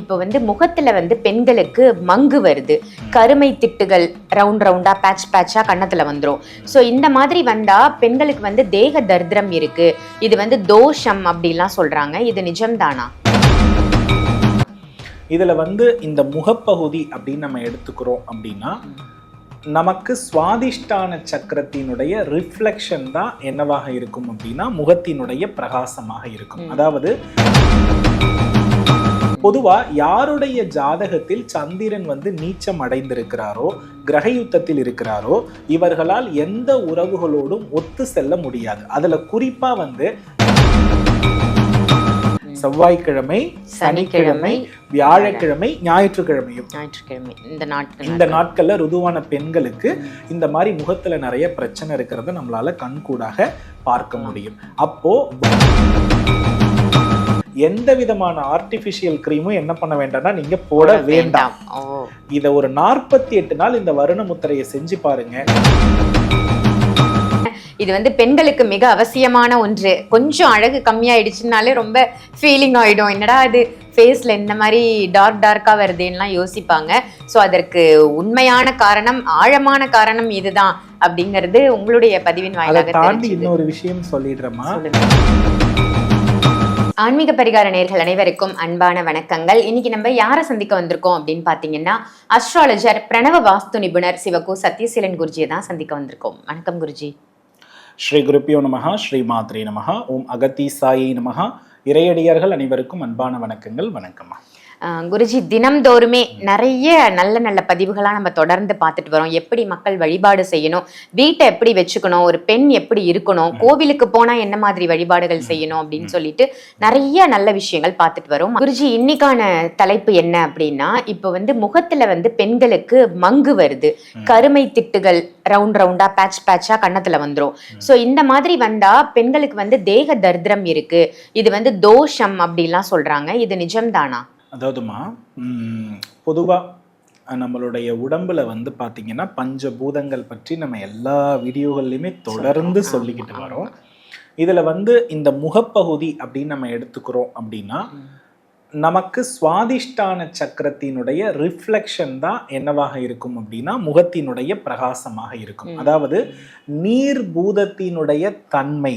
இப்போ முகத்துல பெண்களுக்கு மங்கு வருது, கருமை திட்டுகள் ரவுண்ட் ரவுண்டா பேட்ச் பேட்சா கன்னத்துல வந்துரும். ஸோ இந்த மாதிரி வந்தா பெண்களுக்கு தேக தரித்திரம் இருக்கு, இது தோஷம் அப்படிலாம் சொல்றாங்க. இது நிஜம்தானா? இதுல இந்த முகப்பகுதி அப்படின்னு நம்ம எடுத்துக்கிறோம் அப்படின்னா, நமக்கு சுவாதிஷ்டான சக்கரத்தினுடைய ரிஃப்ளெக்ஷன் தான் என்னவாக இருக்கும் அப்படின்னா முகத்தினுடைய பிரகாசமாக இருக்கும். அதாவது பொதுவா யாருடைய ஜாதகத்தில் சந்திரன் நீச்சம் அடைந்திருக்கிறாரோ, கிரக யுத்தத்தில் இருக்கிறாரோ, இவர்களால் எந்த உறவுகளோடும் ஒத்து செல்ல முடியாது. அதுல குறிப்பா செவ்வாய்க்கிழமை, சனிக்கிழமை, வியாழக்கிழமை, ஞாயிற்றுக்கிழமையும் இந்த நாட்கள்ல ருதுவான பெண்களுக்கு இந்த மாதிரி முகத்துல நிறைய பிரச்சனை இருக்கிறத நம்மளால கண்கூடாக பார்க்க முடியும். அப்போ எந்த விதமான ஆர்டிபிஷியல் கிரீமும் என்ன பண்ண வேண்டாம்னா நீங்க போட வேண்டாம். இத ஒரு 48 நாள் இந்த வருண முத்திரையை செஞ்சு பாருங்க. இது பெண்களுக்கு மிக அவசியமான ஒன்று. கொஞ்சம் அழகு கம்மியாயிடுச்சுனாலே ரொம்ப ஃபீலிங் ஆயிடும், என்னடா இது ஃபேஸ்ல இந்த மாதிரி டார்க்கா வருதுன்னுலாம் யோசிப்பாங்க. ஸோ அதற்கு உண்மையான காரணம், ஆழமான காரணம் இதுதான் அப்படிங்கிறது உங்களுடைய பதிவின் வாயிலாக தாண்டி இன்னொரு விஷயம் சொல்லிடுறேமா. ஆன்மீக பரிகார நேயர்கள் அனைவருக்கும் அன்பான வணக்கங்கள். இன்னைக்கு நம்ம யாரை சந்திக்க வந்திருக்கோம் அப்படின்னு பாத்தீங்கன்னா, அஸ்ட்ராலஜர், பிரணவ வாஸ்து நிபுணர் சிவகு சத்யசீலன் குருஜியை தான் சந்திக்க வந்திருக்கோம். வணக்கம் குருஜி. ஸ்ரீ குருப்பியோ நமஹா, ஸ்ரீ மாத்ரே நமஹா, ஓம் அகத்தி சாயி நமஹா. இறையடியார்கள் அனைவருக்கும் அன்பான வணக்கங்கள். வணக்கம்மா. குருஜி, தினம்தோறுமே நிறைய நல்ல நல்ல பதிவுகளா நம்ம தொடர்ந்து பார்த்துட்டு வரோம். எப்படி மக்கள் வழிபாடு செய்யணும், வீட்டை எப்படி வச்சுக்கணும், ஒரு பெண் எப்படி இருக்கணும், கோவிலுக்கு போனா என்ன மாதிரி வழிபாடுகள் செய்யணும் அப்படின்னு சொல்லிட்டு நிறைய நல்ல விஷயங்கள் பார்த்துட்டு வரோம். குருஜி, இன்னைக்கான தலைப்பு என்ன அப்படின்னா, இப்போ முகத்துல பெண்களுக்கு மங்கு வருது, கருமை திட்டுகள் ரவுண்ட் ரவுண்டா பேட்ச் பேட்சா கன்னத்துல வந்துரும். ஸோ இந்த மாதிரி வந்தா பெண்களுக்கு தேக தரித்திரம் இருக்கு, இது தோஷம் அப்படிலாம் சொல்றாங்க. இது நிஜம்தானா? அதாவதுமா, பொதுவாக நம்மளுடைய உடம்புல பார்த்தீங்கன்னா பஞ்சபூதங்கள் பற்றி நம்ம எல்லா வீடியோகள்லையுமே தொடர்ந்து சொல்லிக்கிட்டு வரோம். இதில் இந்த முகப்பகுதி அப்படின்னு நம்ம எடுத்துக்கிறோம் அப்படின்னா, நமக்கு சுவாதிஷ்டான சக்கரத்தினுடைய ரிஃப்ளெக்ஷன் தான் என்னவாக இருக்கும் அப்படின்னா முகத்தினுடைய பிரகாசமாக இருக்கும். அதாவது நீர் பூதத்தினுடைய தன்மை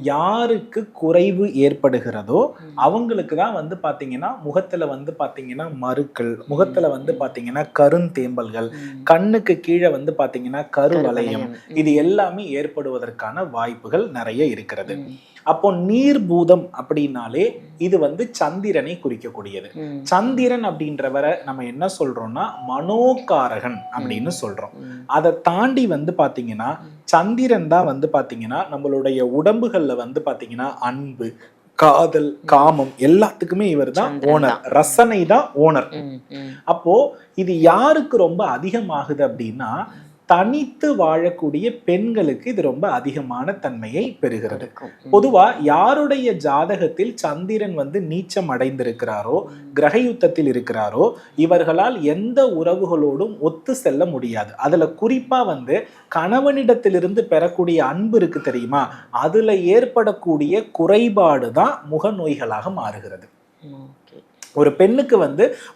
யாருக்கு குறைவு ஏற்படுகிறதோ அவங்களுக்கு தான் பாத்தீங்கன்னா முகத்துல பாத்தீங்கன்னா மருக்கள், முகத்துல பாத்தீங்கன்னா கருந்தேம்பல்கள், கண்ணுக்கு கீழே பாத்தீங்கன்னா கருவளையம், இது எல்லாமே ஏற்படுவதற்கான வாய்ப்புகள் நிறைய இருக்கிறது. அப்போ நீர் பூதம் அப்படின்னாலே இது சந்திரனை குறிக்கக்கூடியது. சந்திரன் அப்படின்றவரை நம்ம என்ன சொல்றோம்னா மனோகாரகன் அப்படின்னு சொல்றோம். அதை தாண்டி பாத்தீங்கன்னா சந்திரன் தான் பாத்தீங்கன்னா நம்மளுடைய உடம்புகள்ல பாத்தீங்கன்னா அன்பு, காதல், காமம் எல்லாத்துக்குமே இவர் தான் ஓனர், ரசனை தான் ஓனர். அப்போ இது யாருக்கு ரொம்ப அதிகமாகுது அப்படின்னா தனித்து வாழக்கூடிய பெண்களுக்கு இது ரொம்ப அதிகமான தன்மையை பெறுகிறது. பொதுவா யாருடைய ஜாதகத்தில் சந்திரன் நீச்சம் அடைந்திருக்கிறாரோ, கிரக யுத்தத்தில் இருக்கிறாரோ, இவர்களால் எந்த உறவுகளோடும் ஒத்து செல்ல முடியாது. அதுல குறிப்பா கணவனிடத்திலிருந்து பெறக்கூடிய அன்பு இருக்கு தெரியுமா, அதுல ஏற்படக்கூடிய குறைபாடு தான் முகநோய்களாக மாறுகிறது. ஒரு பெண்ணுக்கு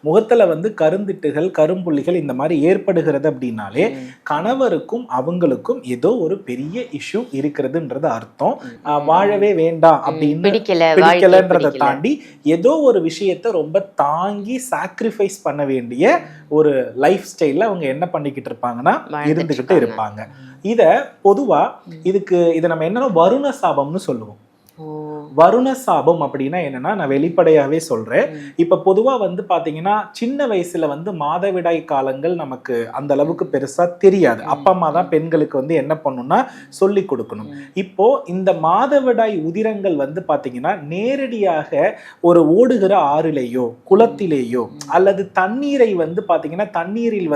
முகத்துல கருந்திட்டுகள், கரும்புள்ளிகள் இந்த மாதிரி ஏற்படுகிறது அப்படின்னாலே கணவருக்கும் அவங்களுக்கும் ஏதோ ஒரு பெரிய இஷ்யூ இருக்கிறதுன்றது அர்த்தம். வாழவே வேண்டாம் அப்படின்னு பிடிக்கலன்றதை தாண்டி ஏதோ ஒரு விஷயத்த ரொம்ப தாங்கி சாக்ரிஃபைஸ் பண்ண வேண்டிய ஒரு லைஃப் ஸ்டைல்ல அவங்க என்ன பண்ணிக்கிட்டு இருப்பாங்கன்னா இருந்துகிட்டு இருப்பாங்க. இத பொதுவா இதை நம்ம என்னன்னா வருண சாபம்னு சொல்லுவோம். வருண சாபம் அப்படின்னா என்னன்னா, நான் வெளிப்படையாவே சொல்றேன். இப்ப பொதுவா பாத்தீங்கன்னா சின்ன வயசுல மாதவிடாய் காலங்கள் நமக்கு அந்த அளவுக்கு பெருசா தெரியாது. அப்பா அம்மா தான் பெண்களுக்கு என்ன பண்ணணும்னா சொல்லி கொடுக்கணும். இப்போ இந்த மாதவிடாய் உதிரங்கள் பாத்தீங்கன்னா நேரடியாக ஒரு ஓடுகிற ஆறிலேயோ குளத்திலேயோ அல்லது தண்ணீரை பாத்தீங்கன்னா தண்ணீரில்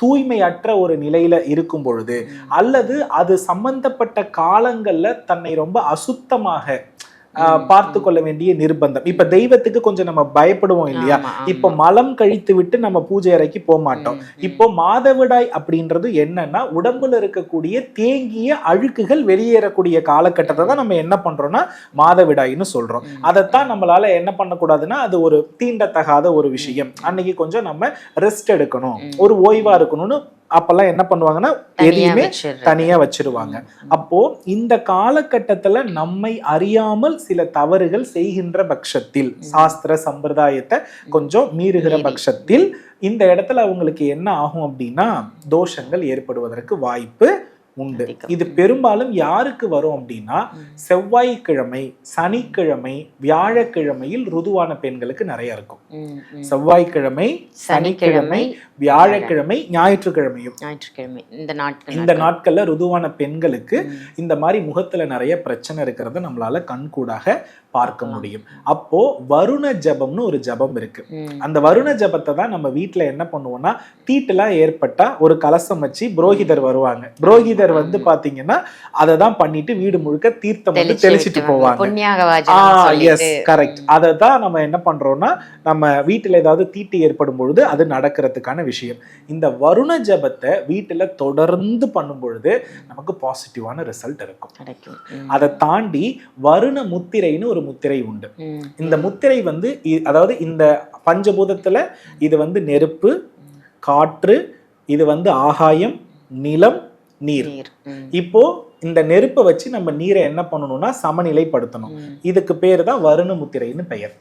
தூய்மையற்ற ஒரு நிலையில இருக்கும் பொழுது, அல்லது அது சம்பந்தப்பட்ட காலங்கள்ல தன்னை ரொம்ப அசுத்தமாக பார்த்து கொள்ள வேண்டிய நிர்பந்தம். இப்ப தெய்வத்துக்கு கொஞ்சம் நம்ம பயப்படுவோம் இல்லையா? இப்போ மலம் கழித்து விட்டு நம்ம பூஜை அறைக்கு போக மாட்டோம். இப்போ மாதவிடாய் அப்படின்றது என்னன்னா உடம்புல இருக்கக்கூடிய தேங்கிய அழுக்குகள் வெளியேறக்கூடிய காலகட்டத்தை தான் நம்ம என்ன பண்றோம்னா மாதவிடாய்னு சொல்றோம். அதைத்தான் நம்மளால என்ன பண்ணக்கூடாதுன்னா அது ஒரு தீண்டத்தகாத ஒரு விஷயம். அன்னைக்கு கொஞ்சம் நம்ம ரெஸ்ட் எடுக்கணும், ஒரு ஓய்வா இருக்கணும்னு அப்பெல்லாம் என்ன பண்ணுவாங்கன்னா எதையுமே தனியா வச்சிருவாங்க. அப்போ இந்த காலகட்டத்துல நம்மை அறியாமல் சில தவறுகள் செய்கின்ற பட்சத்தில், சாஸ்திர சம்பிரதாயத்தை கொஞ்சம் மீறுகிற பட்சத்தில் இந்த இடத்துல அவங்களுக்கு என்ன ஆகும் அப்படின்னா தோஷங்கள் ஏற்படுவதற்கு வாய்ப்பு உண்டு. இது பெரும்பாலும் யாருக்கு வரும் அப்படின்னா செவ்வாய்க்கிழமை, சனிக்கிழமை, வியாழக்கிழமையில் ருதுவான பெண்களுக்கு நிறைய இருக்கும். செவ்வாய்க்கிழமை, சனிக்கிழமை, வியாழக்கிழமை, ஞாயிற்றுக்கிழமையும் இந்த நாட்கள்ல ருதுவான பெண்களுக்கு இந்த மாதிரி முகத்துல நிறைய பிரச்சனை இருக்கிறத நம்மளால கண்கூடாக பார்க்க முடியும். அப்போ வருண ஜபம்னு ஒரு ஜபம் இருக்கு. அந்த வருண ஜபத்தை தான் நம்ம வீட்டுல என்ன பண்ணுவோம்னா தீட்டுலாம் ஏற்பட்டா ஒரு கலசம் வச்சு புரோகிதர் வருவாங்க. புரோகிதர் வந்து பாத்தீங்கன்னா அதை தான் பண்ணிட்டு வீடு முழுக்க தீர்த்தம் வந்து தெளிச்சிட்டு போவாங்க. Yes, correct. அதை தான் நம்ம என்ன பண்றோம்னா நம்ம வீட்டுல ஏதாவது தீட்டு ஏற்படும் பொழுது அது நடக்கிறதுக்கான விஷயம். இந்த வருண ஜபத்தை வீட்டுல தொடர்ந்து பண்ணும் பொழுது நமக்கு பாசிட்டிவான ரிசல்ட் இருக்கும். அதை தாண்டி வருண முத்திரைன்னு ஒரு முத்திரை உண்டு. இந்த முத்திரை வந்து அதாவது இந்த பஞ்சபூதத்துல இது வந்து நெருப்பு, காற்று, இது வந்து ஆகாயம், நிலம், நீர். இப்போ இந்த நெருப்பை வச்சு நம்ம நீரை என்ன பண்ணணும்னா சமநிலைப்படுத்தணும். இதுக்கு பேரு தான் வருண முத்திரைன்னு பெயர்.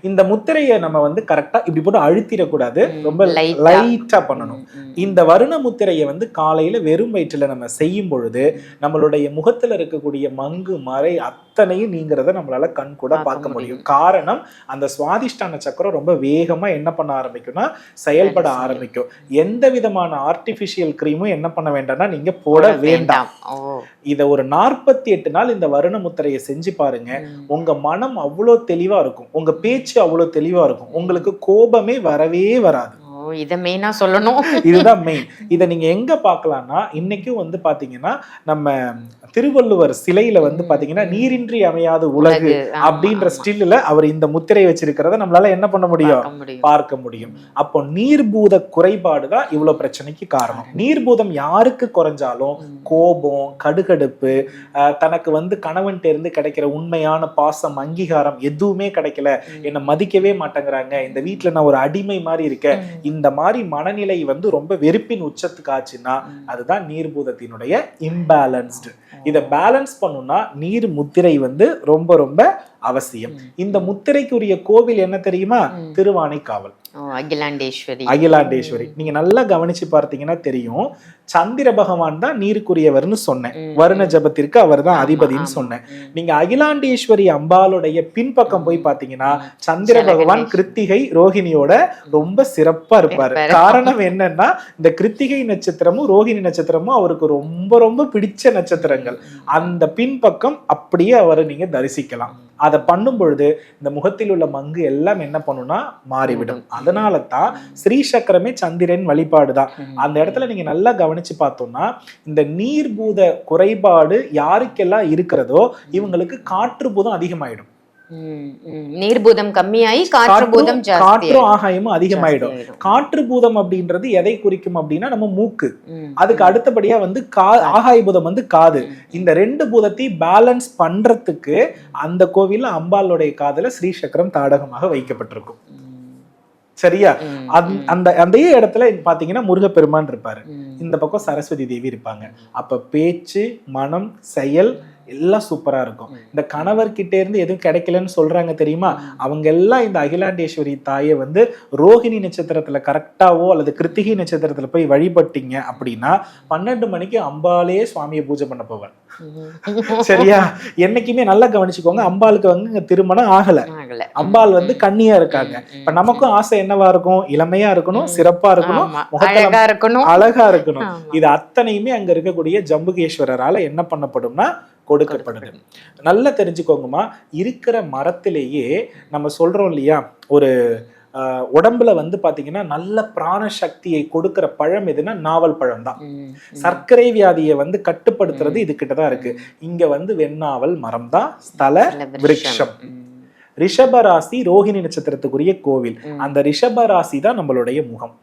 இந்த முத்திரையை நம்ம வந்து கரெக்டா இப்படி போட்டு அழுத்திடக்கூடாது, ரொம்ப லைட்டா பண்ணணும். இந்த வருண முத்திரையை வந்து காலையில வெறும் வயிற்றுல நம்ம செய்யும் பொழுது நம்மளுடைய முகத்துல இருக்கக்கூடிய மங்கு மறை அத்தனையும் நீங்கிறத நம்மளால கண் கூட பார்க்க முடியும். காரணம் அந்த சுவாதிஷ்டான சக்கரம் ரொம்ப வேகமா என்ன பண்ண ஆரம்பிக்கும்னா செயல்பட ஆரம்பிக்கும். எந்த விதமான ஆர்டிபிஷியல் கிரீமும் என்ன பண்ண வேண்டாம்னா நீங்க போட வேண்டாம். இத ஒரு 48 நாள் இந்த வருண முத்திரையை செஞ்சு பாருங்க. உங்க மனம் அவ்வளோ தெளிவா இருக்கும், உங்க பேச்சு அவ்வளவு தெளிவா இருக்கும், உங்களுக்கு கோபமே வரவே வராது. இத மெயினா சொல்லணும். இதுதான் மெயின். இதை நீங்க எங்க பார்க்கலாம்னா இன்னைக்கும் வந்து பாத்தீங்கன்னா நம்ம திருவள்ளுவர் சிலையில வந்து பாத்தீங்கன்னா நீரின்றி அமையாது உலகு அப்படின்ற ஸ்டில்ல அவர் இந்த முத்திரை வச்சிருக்கிறத நம்மளால என்ன பண்ண முடியும், பார்க்க முடியும். அப்போ நீர்பூத குறைபாடுதான் இவ்வளவு பிரச்சனைக்கு காரணம். நீர்பூதம் யாருக்கு குறைஞ்சாலும் கோபம், கடுகடுப்பு, தனக்கு வந்து கணவன்கிட்ட இருந்து கிடைக்கிற உண்மையான பாசம், அங்கீகாரம் எதுவுமே கிடைக்கல, என்னை மதிக்கவே மாட்டேங்கிறாங்க, இந்த வீட்டுல நான் ஒரு அடிமை மாதிரி இருக்கேன், இந்த மாதிரி மனநிலை வந்து ரொம்ப வெறுப்பின் உச்சத்துக்கு ஆச்சுன்னா அதுதான் நீர்பூதத்தினுடைய இம்பேலன்ஸ்டு. இதை பேலன்ஸ் பண்ணுனா நீர் முத்திரை வந்து ரொம்ப ரொம்ப அவசியம். இந்த முத்திரைக்குரிய கோவில் என்ன தெரியுமா? திருவானைக்காவல், அகிலாண்டேஸ்வரி. நீங்க நல்லா கவனிச்சு பார்த்தீங்கன்னா தெரியும். சந்திர பகவான் தான் நீருக்குரியவர்னு சொன்னேன், வருண ஜபத்திற்கு அவர் தான் அதிபதினு சொன்னேன். நீங்க அகிலாண்டேஸ்வரி அம்பாளுடைய பின்பக்கம் போய் பாத்தீங்கன்னா சந்திர பகவான் கிருத்திகை ரோஹிணியோட ரொம்ப சிறப்பா இருப்பாரு. காரணம் என்னன்னா இந்த கிருத்திகை நட்சத்திரமும் ரோஹிணி நட்சத்திரமும் அவருக்கு ரொம்ப ரொம்ப பிடிச்ச நட்சத்திரங்கள். அந்த பின்பக்கம் அப்படியே அவரை நீங்க தரிசிக்கலாம். அதை பண்ணும் பொழுது இந்த முகத்தில் உள்ள மங்கு எல்லாம் என்ன பண்ணுனா மாறிவிடும். அதனால தான் ஸ்ரீ சக்கரமே சந்திரன் வழிபாடுதான். அந்த இடத்துல நீங்க நல்லா கவனிச்சு பார்த்தோம்னா இந்த நீர்பூத குறைபாடு யாருக்கெல்லாம் இருக்கிறதோ இவங்களுக்கு காற்று பூதம் அதிகமாயிடும். நீர்பூதம் கம்மியாயி காற்றும் ஆகாயமும் அதிகமாயிடும். காற்று பூதம் அப்படின்றது எதை குறிக்கும் அப்படின்னா நம்ம மூக்கு, அதுக்கு அடுத்தபடியா வந்து ஆகாய பூதம் வந்து காது. இந்த ரெண்டு பூதத்தை பேலன்ஸ் பண்றதுக்கு அந்த கோவில்ல அம்பாளுடைய காதுல ஸ்ரீ சக்கரம் தாடகமாக வைக்கப்பட்டிருக்கும். சரியா? அந்த இடத்துல பாத்தீங்கன்னா முருகப்பெருமான் இருப்பாரு, இந்த பக்கம் சரஸ்வதி தேவி இருப்பாங்க. அப்ப பேச்சு, மனம், செயல் எல்லாம் சூப்பரா இருக்கும். இந்த கணவர்கிட்ட இருந்து எதுவும் கிடைக்கலன்னு சொல்றாங்க தெரியுமா, அவங்க எல்லாம் இந்த அகிலாண்டேஸ்வரி தாயை வந்து ரோஹிணி நட்சத்திரத்துல கரெக்டாவோ அல்லது கிருத்திகை நட்சத்திரத்துல போய் வழிபட்டீங்க அப்படின்னா 12 மணிக்கு அம்பாலே சுவாமியை பூஜை பண்ண போவார். சரியா? என்னைக்குமே நல்லா கவனிச்சுக்கோங்க, அம்பாளுக்கு வந்து திருமணம் ஆகல, அம்பாள் வந்து கன்னியா இருக்காங்க. இப்ப நமக்கும் ஆசை என்னவா இருக்கும், இளமையா இருக்கணும், சிறப்பா இருக்கணும், அழகா இருக்கணும். இது அத்தனையுமே அங்க இருக்கக்கூடிய ஜம்புகேஸ்வரரால என்ன பண்ணப்படும்னா கொடுக்கப்படுது. நல்லா தெரிஞ்சுக்கோங்கம்மா, இருக்கிற மரத்திலேயே நம்ம சொல்றோம் இல்லையா, ஒரு உடம்புல வந்து பாத்தீங்கன்னா நல்ல பிராண சக்தியை கொடுக்கிற பழம் எதுன்னா நாவல் பழம் தான். சர்க்கரை வியாதியை வந்து கட்டுப்படுத்துறது இது கிட்டதான் இருக்கு. இங்க வந்து வெண்ணாவல் மரம் தான் ஸ்தல விருட்சம். ரிஷப ராசி ரோஹிணி நட்சத்திரத்துக்குரிய கோவில். அந்த ரிஷப ராசி தான் நம்மளுடைய முகம்.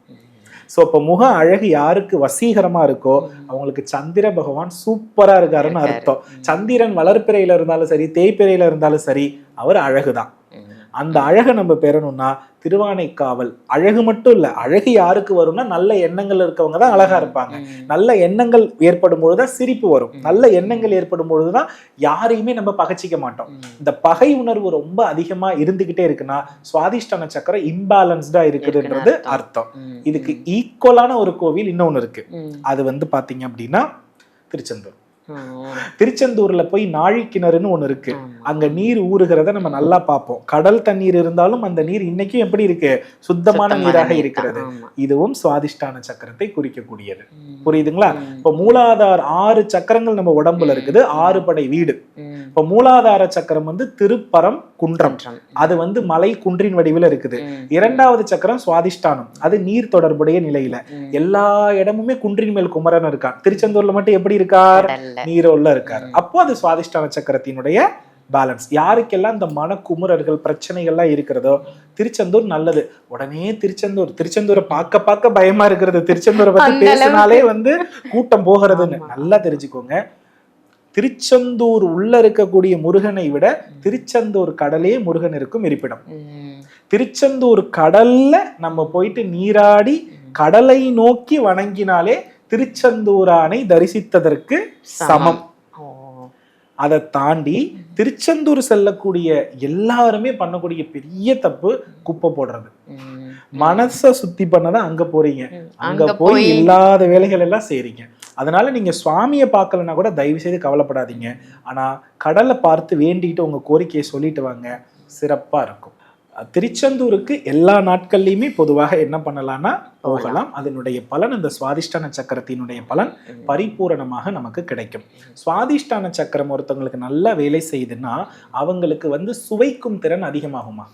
ஸோ இப்போ முக அழகு யாருக்கு வசீகரமா இருக்கோ அவங்களுக்கு சந்திர பகவான் சூப்பரா இருக்காருன்னு அர்த்தம். சந்திரன் வளர்ப்பிறையில இருந்தாலும் சரி, தேய்பிறையில இருந்தாலும் சரி, அவர் அழகுதான். அந்த அழகை நம்ம பெறணும்னா திருவானைக்காவல். அழகு மட்டும் இல்ல, அழகு யாருக்கு வரும்னா நல்ல எண்ணங்கள் இருக்கவங்க தான் அழகா இருப்பாங்க. நல்ல எண்ணங்கள் ஏற்படும் பொழுதுதான் சிரிப்பு வரும். நல்ல எண்ணங்கள் ஏற்படும் பொழுதுதான் யாரையுமே நம்ம பகைச்சிக்க மாட்டோம். இந்த பகை உணர்வு ரொம்ப அதிகமா இருந்துகிட்டே இருக்குன்னா சுவாதிஷ்டான சக்கரம் இம்பேலன்ஸ்டா இருக்குதுன்றது அர்த்தம். இதுக்கு ஈக்குவலான ஒரு கோவில் இன்னொன்னு இருக்கு. அது வந்து பாத்தீங்க அப்படின்னா திருச்செந்தூர். திருச்செந்தூர்ல போய் நாழி கிணறுன்னு ஒண்ணு இருக்கு. அங்க நீர் ஊறுகிறத நம்ம நல்லா பார்ப்போம். கடல் தண்ணீர் இருந்தாலும் அந்த நீர் இன்னைக்கும் எப்படி இருக்கு? சுத்தமான நீராக இருக்கிறது. இதுவும் சுவாதிஷ்டான சக்கரத்தை குறிக்கக்கூடியது. புரியுதுங்களா? இப்ப மூலாதார 6 சக்கரங்கள் நம்ம உடம்புல இருக்குது. 6 படை வீடு. இப்ப மூலாதார சக்கரம் வந்து திருப்பரம் குன்றம். அது வந்து மலை குன்றின் வடிவில் இருக்குது. 2வது சக்கரம் சுவாதிஷ்டானம். அது நீர் தொடர்புடைய நிலையில. எல்லா இடமுமே குன்றின் மேல் குமரன் இருக்கான். திருச்செந்தூர்ல மட்டும் எப்படி இருக்கார்? நீரோல்ல இருக்காரு. அப்போ அது சுவாதிஷ்டான சக்கரத்தினுடைய பேலன்ஸ். யாருக்கெல்லாம் இந்த மனக்குமுறர்கள் பிரச்சனைகள்லாம் இருக்கிறதோ திருச்செந்தூர் நல்லது. உடனே திருச்செந்தூரை பார்க்க பயமா இருக்கிறது. திருச்செந்தூரை பத்தி பேசினாலே வந்து கூட்டம் போகிறதுன்னு நல்லா தெரிஞ்சுக்கோங்க. திருச்செந்தூர் உள்ள இருக்கக்கூடிய முருகனை விட திருச்செந்தூர் கடலே முருகன் இருக்கும் இருப்பிடம். திருச்செந்தூர் கடல்ல நம்ம போயிட்டு நீராடி கடலை நோக்கி வணங்கினாலே திருச்செந்தூரானை தரிசித்ததற்கு சமம். அதை தாண்டி திருச்செந்தூர் செல்லக்கூடிய எல்லாருமே பண்ணக்கூடிய பெரிய தப்பு குப்பை போடுறது. மனசை சுத்தி பண்ணதான் அங்க போறீங்க. அங்க போய் இல்லாத வேலைகள் எல்லாம் செய்றீங்க. அதனால நீங்க சுவாமியை பார்க்கலன்னா கூட தயவு செய்து கவலைப்படாதீங்க. ஆனா கடலை பார்த்து வேண்டிட்டு உங்க கோரிக்கையை சொல்லிட்டு வாங்க, சிறப்பா இருக்கும். திருச்செந்தூருக்கு எல்லா நாட்கள்லையுமே பொதுவாக என்ன பண்ணலாம்னா போகலாம். அதனுடைய பலன், அந்த சுவாதிஷ்டான சக்கரத்தினுடைய பலன் பரிபூரணமாக நமக்கு கிடைக்கும். சுவாதிஷ்டான சக்கரம் ஒருத்தவங்களுக்கு நல்லா வேலை செய்யுதுன்னா அவங்களுக்கு வந்து சுவைக்கும் திறன் அதிகமாகுமா?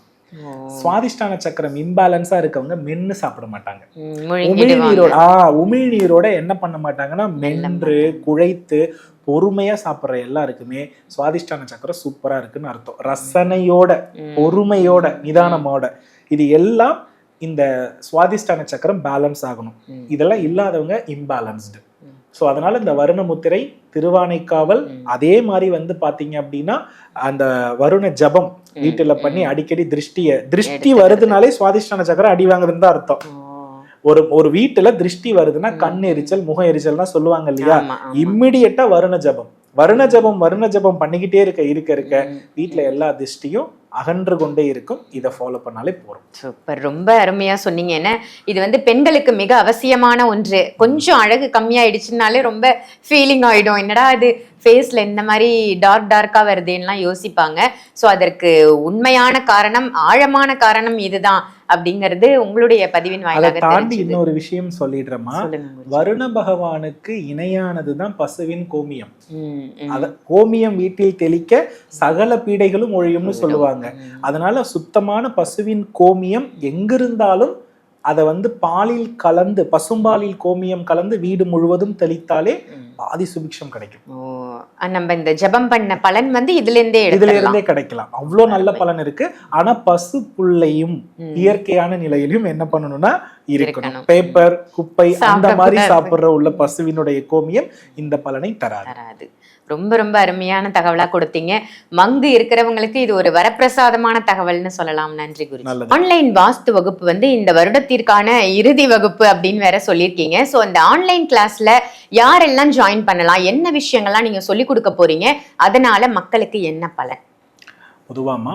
சுவாதிஷ்டான சக்கரம் இம்பேலன்ஸா இருக்கவங்க மென்னு சாப்பிட மாட்டாங்க. உமிழ்நீரோட என்ன பண்ண மாட்டாங்கன்னா மென்று குழைத்து பொறுமையா சாப்பிட்ற எல்லாருக்குமே சுவாதிஷ்டான சக்கரம் சூப்பரா இருக்குன்னு அர்த்தம். ரசனையோட, பொறுமையோட, நிதானமோட, இது எல்லாம் இந்த சுவாதிஷ்டான சக்கரம் பேலன்ஸ் ஆகணும். இதெல்லாம் இல்லாதவங்க இம்பேலன்ஸ்டு. ஸோ அதனால இந்த வருண முத்திரை, திருவானைக்காவல், அதே மாதிரி வந்து பாத்தீங்க அப்படின்னா அந்த வருண ஜபம் வீட்டுல பண்ணி அடிக்கடி திருஷ்டி வருதுனாலே சுவாதிஷ்டான சக்கரம் அடி வாங்குதுன்னு தான் அர்த்தம். ஒரு வீட்டுல திருஷ்டி வருதுன்னா கண் எரிச்சல், முக எரிச்சல் சொல்லுவாங்க இல்லையா? இம்மிடியட்டா வருண ஜபம் பண்ணிக்கிட்டே இருக்க வீட்டுல எல்லா திருஷ்டியும் அகன்று கொண்டே இருக்கும். இதை ஃபாலோ பண்ணாலே போறோம். சூப்பர், ரொம்ப அருமையா சொன்னீங்க. ஏன்னா இது வந்து பெண்களுக்கு மிக அவசியமான ஒன்று. கொஞ்சம் அழகு கம்மியாயிடுச்சுனாலே ரொம்ப ஃபீலிங் ஆயிடும். என்னடா இது ஃபேஸ்ல இந்த மாதிரி டார்க்கா வருதுன்னா யோசிப்பாங்க. ஸோ அதற்கு உண்மையான காரணம், ஆழமான காரணம் இதுதான் அப்படிங்கிறது உங்களுடைய பதிவின் வாயிலாக தாண்டி இன்னொரு விஷயம் சொல்லிடுறோமா? வருண பகவானுக்கு இணையானதுதான் பசுவின் கோமியம். அத கோமியம் வீட்டில் தெளிக்க சகல பீடைகளும் ஒழியும்னு சொல்லுவாங்க. அதனால சுத்தமான பசுவின் கோமியம் எங்கிருந்தாலும் அதை வந்து பாலில் கலந்து, பசும்பாலில் கோமியம் கலந்து வீடு முழுவதும் தெளித்தாலே ஆதி சுபிக்ஷம் கிடைக்கும். நம்ம இந்த ஜபம் பண்ண பலன் வந்து இதுல இருந்தே கிடைக்கலாம். அவ்வளவு நல்ல பலன் இருக்கு. ஆனா பசு புள்ளையும் இயற்கையான நிலையிலும் என்ன பண்ணணும்னா இருக்கணும். பேப்பர், குப்பை அந்த மாதிரி சாப்பிடுற உள்ள பசுவினுடைய கோமியம் இந்த பலனை தராது. ரொம்ப ரொம்ப அருமையான தகவலா கொடுத்தீங்க. மங்கு இருக்கிறவங்களுக்கு இது ஒரு வரப்பிரசாதமான தகவல்னு சொல்லலாம். நன்றி குரு. ஆன்லைன் வாஸ்து வகுப்பு வந்து இந்த வருடத்திற்கான இறுதி வகுப்பு அப்படின்னு வேற சொல்லியிருக்கீங்க. ஸோ அந்த ஆன்லைன் கிளாஸ்ல யாரெல்லாம் ஜாயின் பண்ணலாம், என்ன விஷயங்கள்லாம் நீங்க சொல்லி கொடுக்க போறீங்க, அதனால மக்களுக்கு என்ன பலன்? பொதுவாமா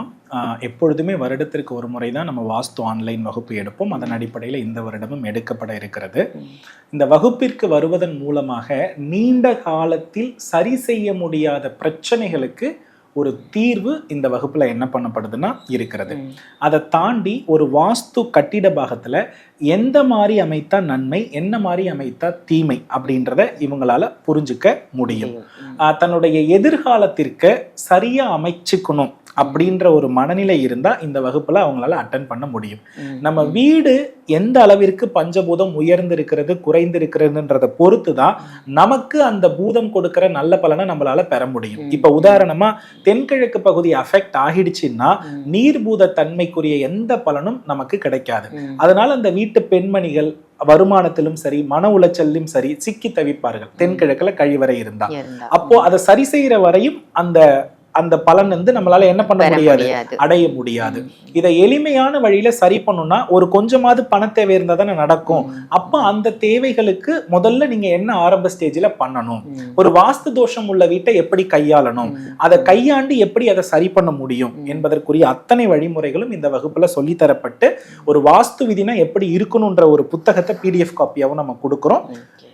எப்பொழுதுமே வருடத்திற்கு ஒரு முறை தான் நம்ம வாஸ்து ஆன்லைன் வகுப்பு எடுப்போம். அதன் அடிப்படையில் இந்த வருடமும் எடுக்கப்பட இருக்கிறது. இந்த வகுப்பிற்கு வருவதன் மூலமாக நீண்ட காலத்தில் சரி செய்ய முடியாத பிரச்சனைகளுக்கு ஒரு தீர்வு இந்த வகுப்புல என்ன பண்ணப்படுதுன்னா இருக்கிறது. அதை தாண்டி ஒரு வாஸ்து கட்டிட பாகத்துல எந்த மாதிரி அமைத்தா நன்மை, என்ன மாதிரி அமைத்தா தீமை அப்படின்றத இவங்களால புரிஞ்சுக்க முடியும். தன்னுடைய எதிர்காலத்திற்கு சரியா அமைச்சுக்கணும் அப்படின்ற ஒரு மனநிலை இருந்தா இந்த வகுப்புல அவங்களால அட்டன் பண்ண முடியும். நம்ம வீடு எந்த அளவிற்கு பஞ்சபூதம் உயர்ந்திருக்கிறது குறைந்திருக்கிறதுன்றத பொறுத்து தான் நமக்கு அந்த பூதம் கொடுக்கிற நல்ல பலனை நம்மளால பெற முடியும். இப்ப உதாரணமா தென்கிழக்கு பகுதி அஃபெக்ட் ஆகிடுச்சுன்னா நீர்பூத தன்மைக்குரிய எந்த பலனும் நமக்கு கிடைக்காது. அதனால அந்த வீட்டு பெண்மணிகள் வருமானத்திலும் சரி மன உளைச்சலிலும் சரி சிக்கி தவிப்பார்கள் தென்கிழக்குல கழிவறை இருந்தா. அப்போ அதை சரி செய்யற வரையும் அந்த பலன் வந்து நம்மளால என்ன பண்ண முடியாது, அடைய முடியாது. இதை எளிமையான வழியில சரி பண்ணணும்னா ஒரு கொஞ்சமாவது பண தேவை இருந்தா தானே நடக்கும். அப்ப அந்த தேவைகளுக்கு முதல்ல நீங்க என்ன ஆரம்ப ஸ்டேஜ்ல பண்ணணும், ஒரு வாஸ்து தோஷம் உள்ள வீட்டை எப்படி கையாளணும், அதை கையாண்டு எப்படி அதை சரி பண்ண முடியும் என்பதற்குரிய அத்தனை வழிமுறைகளும் இந்த வகுப்புல சொல்லித்தரப்பட்டு ஒரு வாஸ்து விதினா எப்படி இருக்கணும்ன்ற ஒரு புத்தகத்தை PDF காப்பியாவும் நம்ம கொடுக்குறோம்.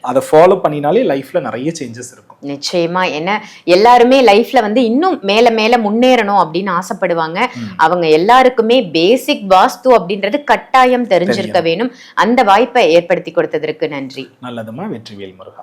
அதை ஃபாலோ பண்ணினாலே லைஃப்ல நிறைய சேஞ்சஸ் இருக்கும். நிச்சயமா. ஏன்னா எல்லாருமே லைஃப்ல வந்து இன்னும் மேல மேல முன்னேறணும் அப்படின்னு ஆசைப்படுவாங்க. அவங்க எல்லாருக்குமே பேசிக் வாஸ்து அப்படின்றது கட்டாயம் தெரிஞ்சிருக்க வேணும். அந்த வாய்ப்பை ஏற்படுத்தி கொடுத்ததற்கு நன்றி. நல்லதுமா. வெற்றிவேல் முருகா.